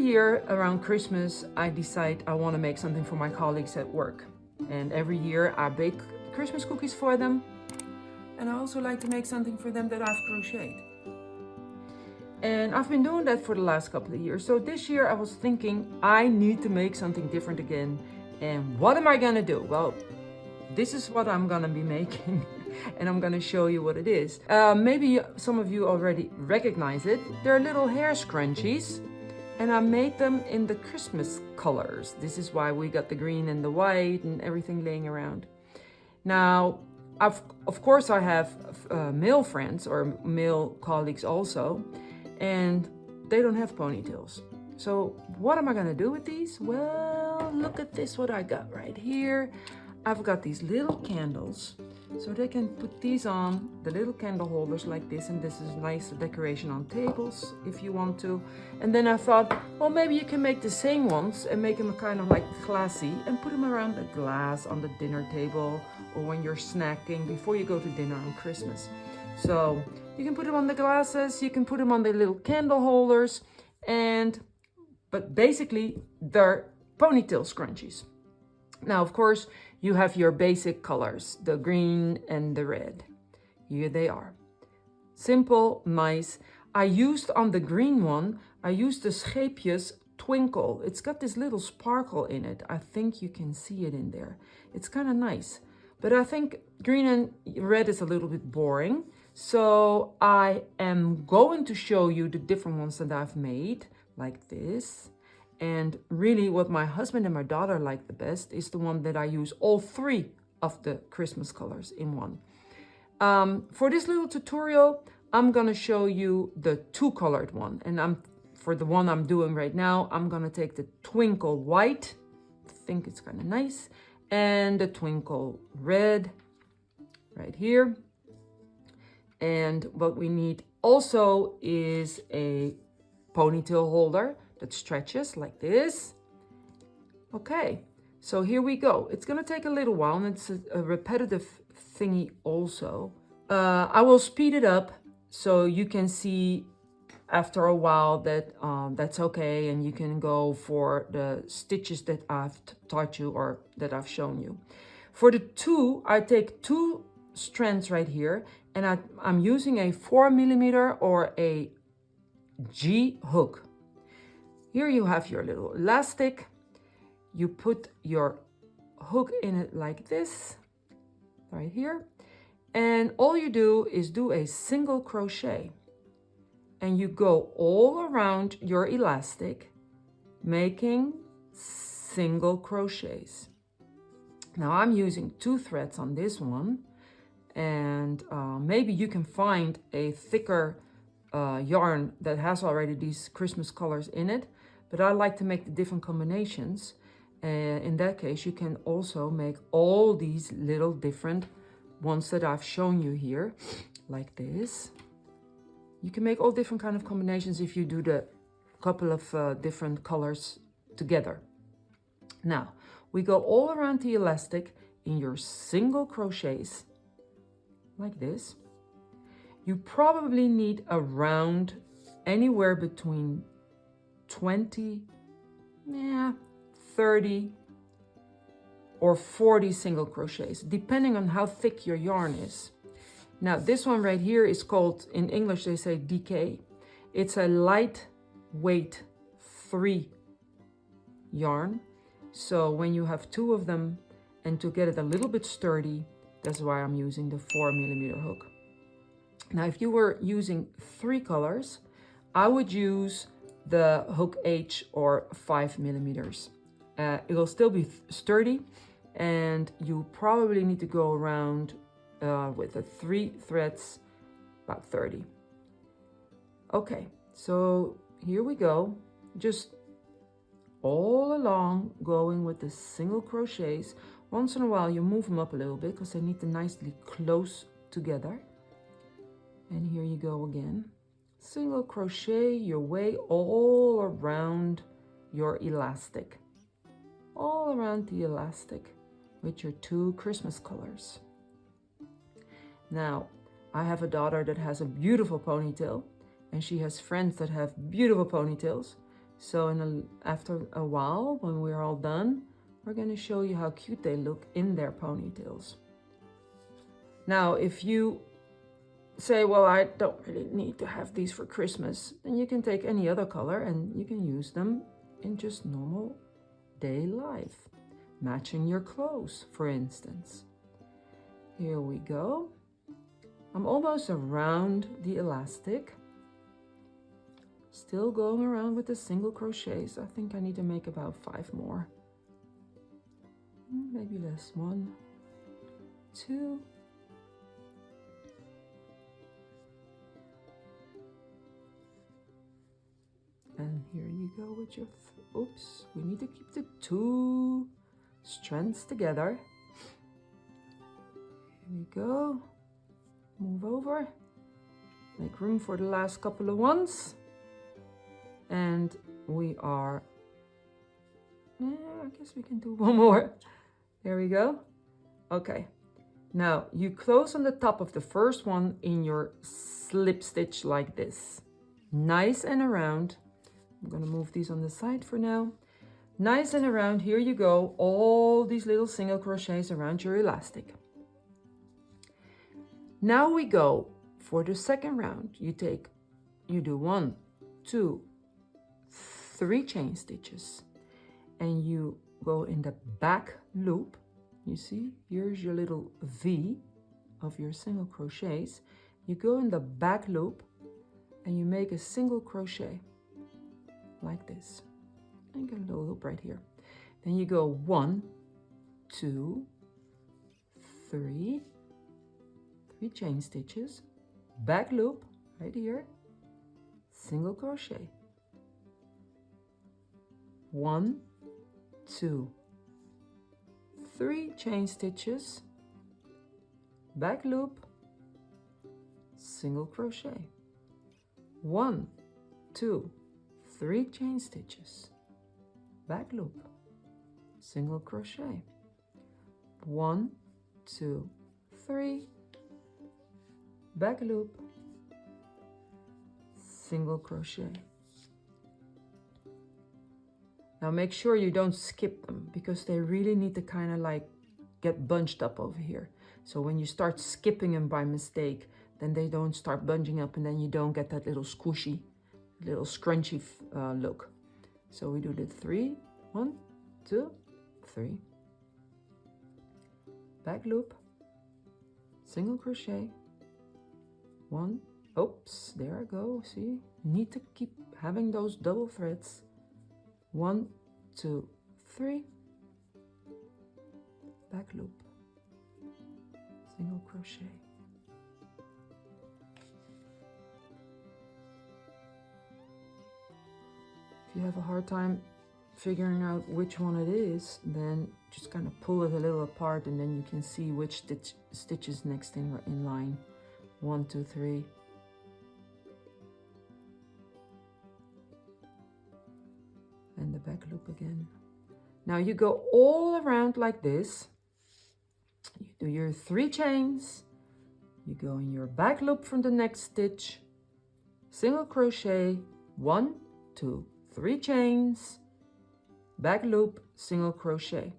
year around Christmas, I decide I want to make something for my colleagues at work. And every year I bake Christmas cookies for them. And I also like to make something for them that I've crocheted. And I've been doing that for the last couple of years. So this year I was thinking I need to make something different again. And what am I gonna do? Well, this is what I'm gonna be making. And I'm gonna show you what it is. Maybe some of you already recognize it. They're little hair scrunchies. And I made them in the Christmas colors. This is why we got the green and the white and everything laying around. Now, of course I have male friends or male colleagues also, and they don't have ponytails. So what am I gonna do with these? Well, look at this, what I got right here. I've got these little candles, so they can put these on the little candle holders like this, and this is nice decoration on tables if you want to. And then I thought, well, maybe you can make the same ones and make them kind of like classy and put them around the glass on the dinner table or when you're snacking before you go to dinner on Christmas. So you can put them on the glasses, you can put them on the little candle holders, but basically they're ponytail scrunchies. Now, of course, you have your basic colors, the green and the red. Here they are. Simple, nice. I used on the green one, I used the Scheepjes Twinkle. It's got this little sparkle in it. I think you can see it in there. It's kind of nice. But I think green and red is a little bit boring. So I am going to show you the different ones that I've made, like this. And really what my husband and my daughter like the best is the one that I use all three of the Christmas colors in one. For this little tutorial, I'm gonna show you the two-colored one. And for the one I'm doing right now, I'm gonna take the Twinkle White, I think it's kind of nice, and the Twinkle Red right here. And what we need also is a ponytail holder that stretches like this. Okay, so here we go. It's gonna take a little while, and it's a repetitive thingy also. I will speed it up so you can see after a while that that's okay, and you can go for the stitches that I've taught you or that I've shown you. For the two, I take two strands right here, and I'm using a 4mm or a G hook. Here you have your little elastic. You put your hook in it like this, right here. And all you do is do a single crochet. And you go all around your elastic, making single crochets. Now I'm using 2 threads on this one. And maybe you can find a thicker yarn that has already these Christmas colors in it. But I like to make the different combinations. In that case, you can also make all these little different ones that I've shown you here, like this. You can make all different kind of combinations if you do the couple of different colors together. Now, we go all around the elastic in your single crochets, like this. You probably need around anywhere between 20, 30 or 40 single crochets, depending on how thick your yarn is. Now this one right here is called, in English they say DK. It's a lightweight 3 yarn. So when you have 2 of them and to get it a little bit sturdy, that's why I'm using the 4mm hook. Now if you were using 3 colors, I would use the hook H or 5mm. It will still be sturdy, and you probably need to go around with the 3 threads, about 30. Okay, so here we go. Just all along going with the single crochets. Once in a while you move them up a little bit because they need to nicely close together. And here you go again. Single crochet your way all around your elastic. All around the elastic with your 2 Christmas colors. Now, I have a daughter that has a beautiful ponytail, and she has friends that have beautiful ponytails. So after a while, when we're all done, we're going to show you how cute they look in their ponytails. Now, if you say, well, I don't really need to have these for Christmas, then you can take any other color and you can use them in just normal day life, matching your clothes, for instance. Here we go. I'm almost around the elastic. Still going around with the single crochets. I think I need to make about 5 more. Maybe less. 1, 2. And here you go with your, oops, we need to keep the 2 strands together. Here we go. Move over. Make room for the last couple of ones. And we are, I guess we can do 1 more. There we go. Okay. Now you close on the top of the first one in your slip stitch like this. Nice and around. I'm going to move these on the side for now. Nice and around. Here you go. All these little single crochets around your elastic. Now we go for the second round. You do 1, 2, 3 chain stitches, and you go in the back loop. You see, here's your little V of your single crochets. You go in the back loop and you make a single crochet like this. And get a little loop right here. Then you go 1, 2, 3 chain stitches, back loop right here, single crochet. 1, 2, 3 chain stitches, back loop, single crochet. 1, 2, 3 chain stitches, back loop, single crochet. 1, 2, 3, back loop, single crochet. Now make sure you don't skip them, because they really need to kind of like get bunched up over here. So when you start skipping them by mistake, then they don't start bunching up, and then you don't get that little squishy, little scrunchy look. So we do the 3, 1, 2, 3, back loop, single crochet. 1, oops, there I go. See, you need to keep having those double threads. 1, 2, 3, back loop, single crochet. If you have a hard time figuring out which one it is, then just kind of pull it a little apart, and then you can see which stitch is next in line. 1, 2, 3. And the back loop again. Now you go all around like this. You do your 3 chains. You go in your back loop from the next stitch. Single crochet. 1, 2, 3 chains. Back loop, single crochet.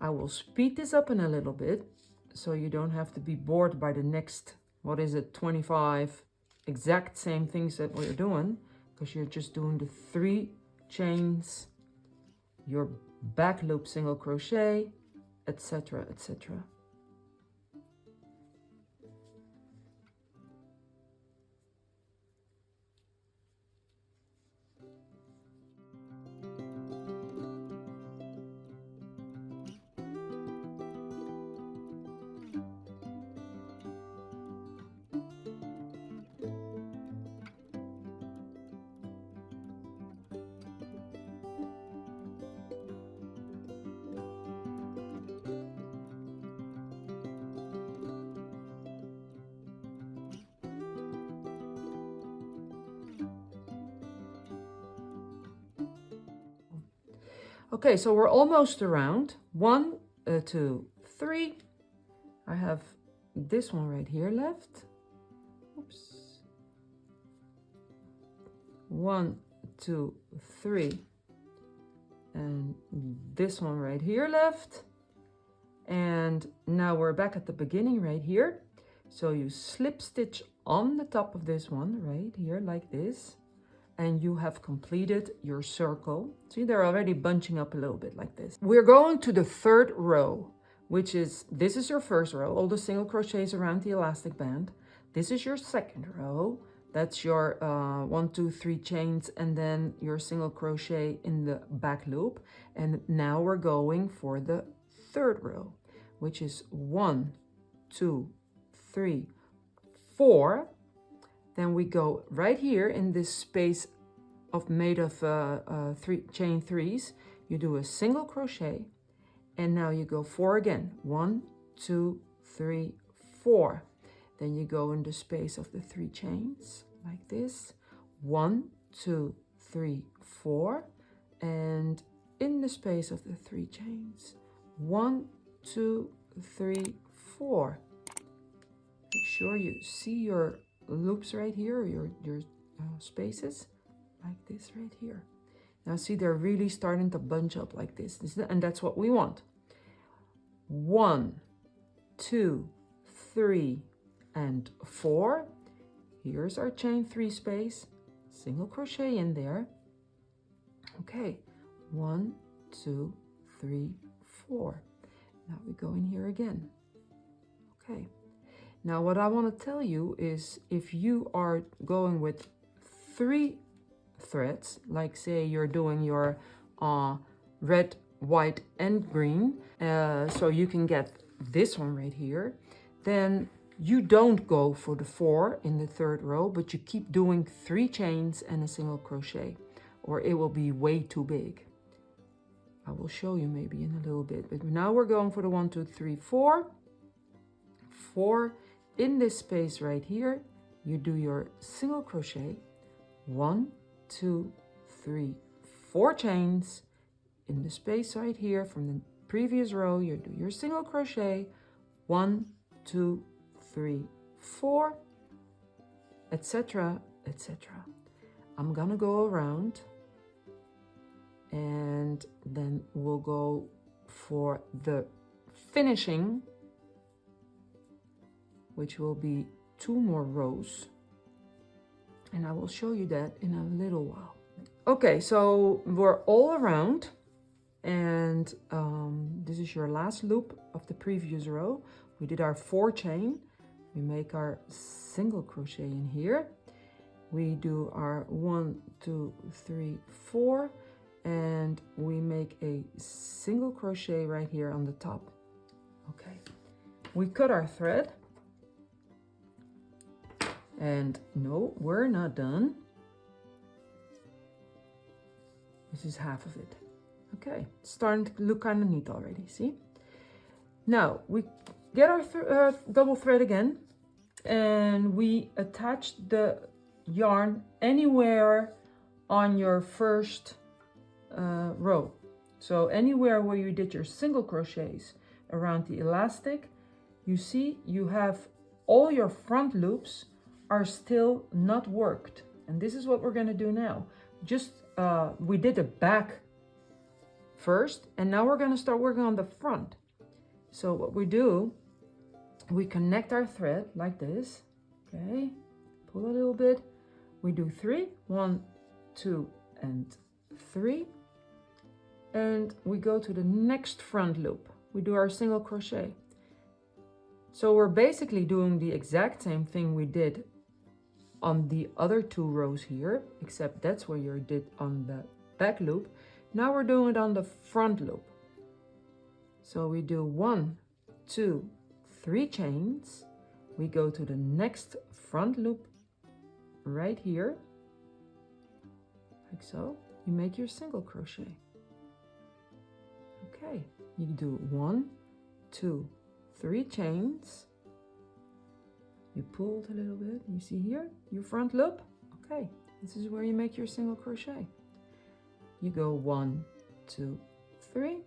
I will speed this up in a little bit, so you don't have to be bored by the next, 25 exact same things that we're doing, because you're just doing the 3 chains, your back loop, single crochet, etc., etc. Okay, so we're almost around. 1, 2, 3. I have this one right here left. Oops. 1, 2, 3, and this one right here left. And now we're back at the beginning right here. So you slip stitch on the top of this one right here like this, and you have completed your circle. See, they're already bunching up a little bit like this. We're going to the third row, which is, this is your first row, all the single crochets around the elastic band. This is your second row. That's your 1, 2, 3 chains, and then your single crochet in the back loop. And now we're going for the third row, which is 1, 2, 3, 4. Then we go right here in this space of made of 3 chain 3s. You do a single crochet, and now you go 4 again. 1, 2, 3, 4. Then you go in the space of the 3 chains like this. 1, 2, 3, 4, and in the space of the 3 chains. 1, 2, 3, 4. Make sure you see your loops right here, your spaces like this right here. Now see, they're really starting to bunch up like this, and that's what we want. 1, 2, 3, and 4. Here's our chain 3 space, single crochet in there. Okay, 1, 2, 3, 4. Now we go in here again. Okay, now what I want to tell you is, if you are going with 3 threads, like say you're doing your red, white, and green, so you can get this one right here, then you don't go for the 4 in the third row, but you keep doing 3 chains and a single crochet, or it will be way too big. I will show you maybe in a little bit, but now we're going for the 1, 2, 3, 4. 4 in this space right here, you do your single crochet, 1, 2, 3, 4 chains. In the space right here from the previous row, you do your single crochet, 1, 2, 3, 4, etc., etc. I'm gonna go around, and then we'll go for the finishing, which will be 2 more rows, and I will show you that in a little while. Okay, so we're all around, and this is your last loop of the previous row. We did our 4 chain. We make our single crochet in here. We do our 1, 2, 3, 4, and we make a single crochet right here on the top. Okay, we cut our thread, and no, we're not done. This is half of it. Okay, it's starting to look kind of neat already, see? Now we get our double thread again, and we attach the yarn anywhere on your first row. So anywhere where you did your single crochets around the elastic, you see you have all your front loops are still not worked. And this is what we're going to do now. Just we did the back first, and now we're going to start working on the front. So what we do, we connect our thread like this. Okay, pull a little bit. We do 3, 1, 2, and 3, and we go to the next front loop. We do our single crochet. So we're basically doing the exact same thing we did on the other 2 rows here, except that's where you did on the back loop. Now we're doing it on the front loop. So we do 1, 2, 3 chains. We go to the next front loop right here, like so. You make your single crochet. Okay, you do 1, 2, 3 chains. You pulled a little bit, you see here your front loop. Okay, this is where you make your single crochet. You go 1, 2, 3.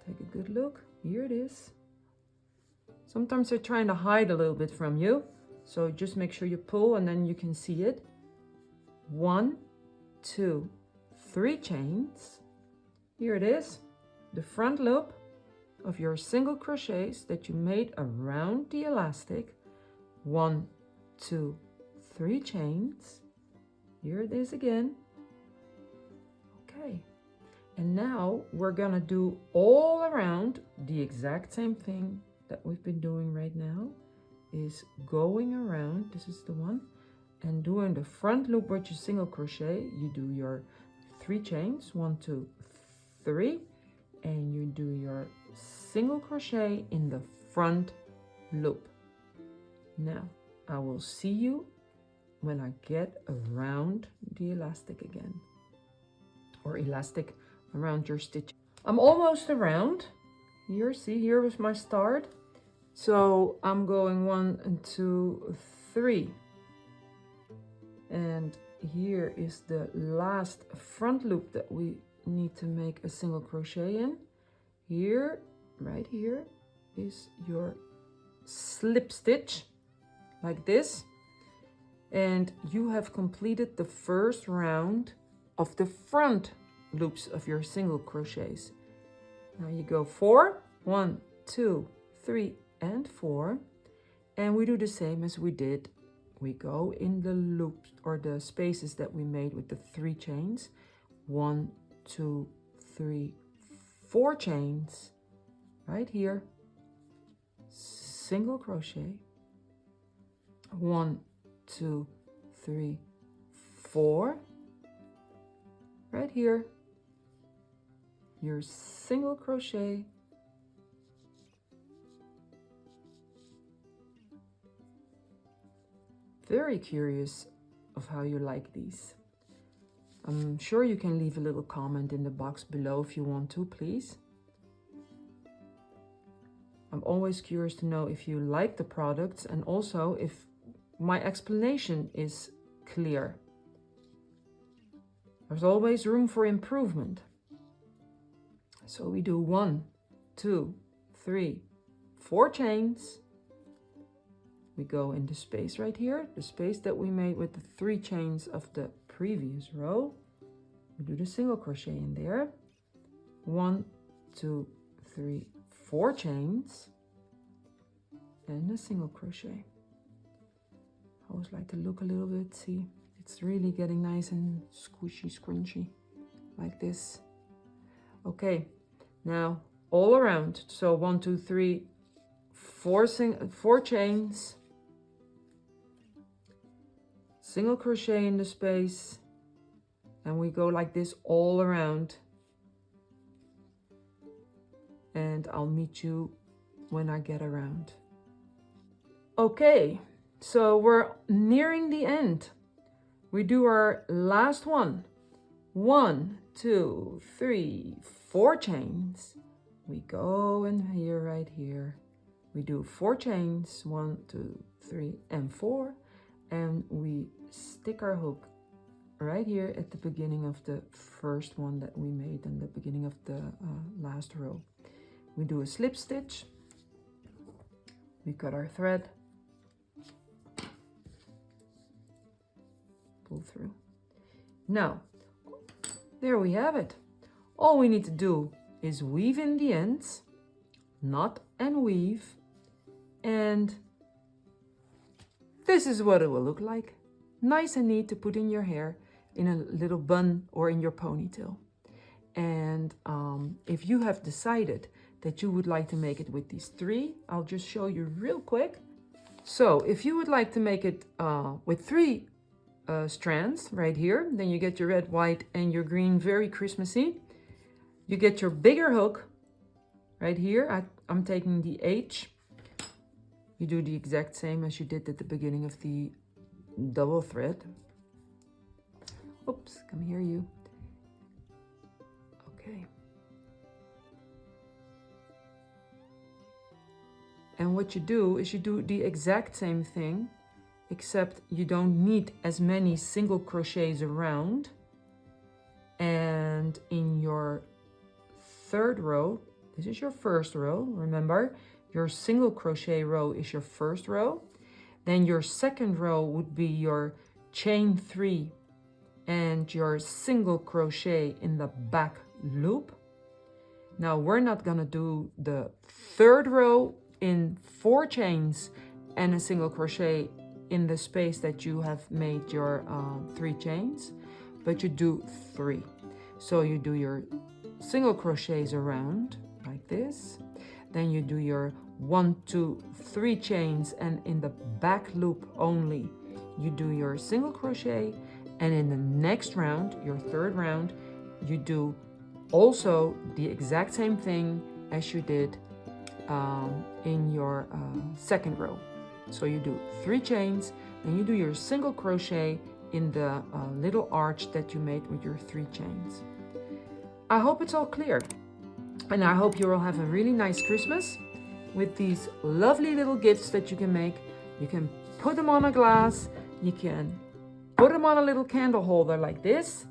Take a good look. Here it is. Sometimes they're trying to hide a little bit from you, so just make sure you pull and then you can see it. 1, 2, 3 chains. Here it is, the front loop of your single crochets that you made around the elastic. 1, 2, 3 chains. Here it is again. Okay, and now we're gonna do all around the exact same thing that we've been doing right now, is going around, this is the one, and doing the front loop with your single crochet. You do your 3 chains, 1, 2, 3, and you do your single crochet in the front loop. Now I will see you when I get around the elastic again, or elastic around your stitch. I'm almost around. Here, see, here was my start. So I'm going 1 and 2, 3. And here is the last front loop that we need to make a single crochet in. Here, right here, is your slip stitch, like this. And you have completed the first round of the front loops of your single crochets. Now you go 4, 1, 2, 3, and 4, and we do the same as we did. We go in the loops or the spaces that we made with the 3 chains. 1, 2, 3, 4 chains right here, single crochet, 1, 2, 3, 4 right here, your single crochet, very curious of how you like these. I'm sure you can leave a little comment in the box below if you want to, please. I'm always curious to know if you like the products and also if my explanation is clear. There's always room for improvement. So we do 1, 2, 3, 4 chains. We go in the space right here, the space that we made with the 3 chains of the previous row. We do the single crochet in there. 1, 2, 3, 4 chains and a single crochet. I always like to look a little bit, see, it's really getting nice and squishy, scrunchy, like this. Okay, now all around. So 1, 2, 3, 4 chains, single crochet in the space, and we go like this all around. And I'll meet you when I get around. Okay, so we're nearing the end. We do our last one. 1, 2, 3, 4 chains. We go in here, right here. We do 4 chains, 1, 2, 3, and 4. And we stick our hook right here at the beginning of the first one that we made in the beginning of the last row. We do a slip stitch. We cut our thread. Pull through. Now, there we have it. All we need to do is weave in the ends, knot and weave, and this is what it will look like. Nice and neat to put in your hair, in a little bun or in your ponytail. And if you have decided that you would like to make it with these 3, I'll just show you real quick. So if you would like to make it with 3 strands right here, then you get your red, white, and your green, very Christmassy. You get your bigger hook right here. I'm taking the H. You do the exact same as you did at the beginning of the double thread. Oops, come here, you. Okay. And what you do is you do the exact same thing, except you don't need as many single crochets around. And in your 3rd row, this is your 1st row, remember, your single crochet row is your 1st row. Then your 2nd row would be your chain 3 and your single crochet in the back loop. Now we're not gonna do the third row in 4 chains and a single crochet in the space that you have made your 3 chains, but you do 3. So you do your single crochets around like this, then you do your 1, 2, 3 chains, and in the back loop only you do your single crochet, and in the next round, your third round, you do also the exact same thing as you did in your second row. So you do 3 chains, then you do your single crochet in the little arch that you made with your 3 chains. I hope it's all clear, and I hope you will have a really nice Christmas with these lovely little gifts that you can make. You can put them on a glass, you can put them on a little candle holder like this.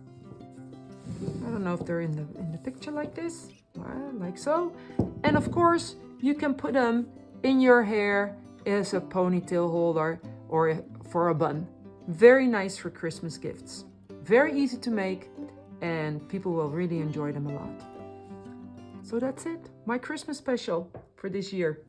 I don't know if they're in the picture like this, like so. And of course, you can put them in your hair as a ponytail holder or for a bun. Very nice for Christmas gifts. Very easy to make, and people will really enjoy them a lot. So that's it, my Christmas special for this year.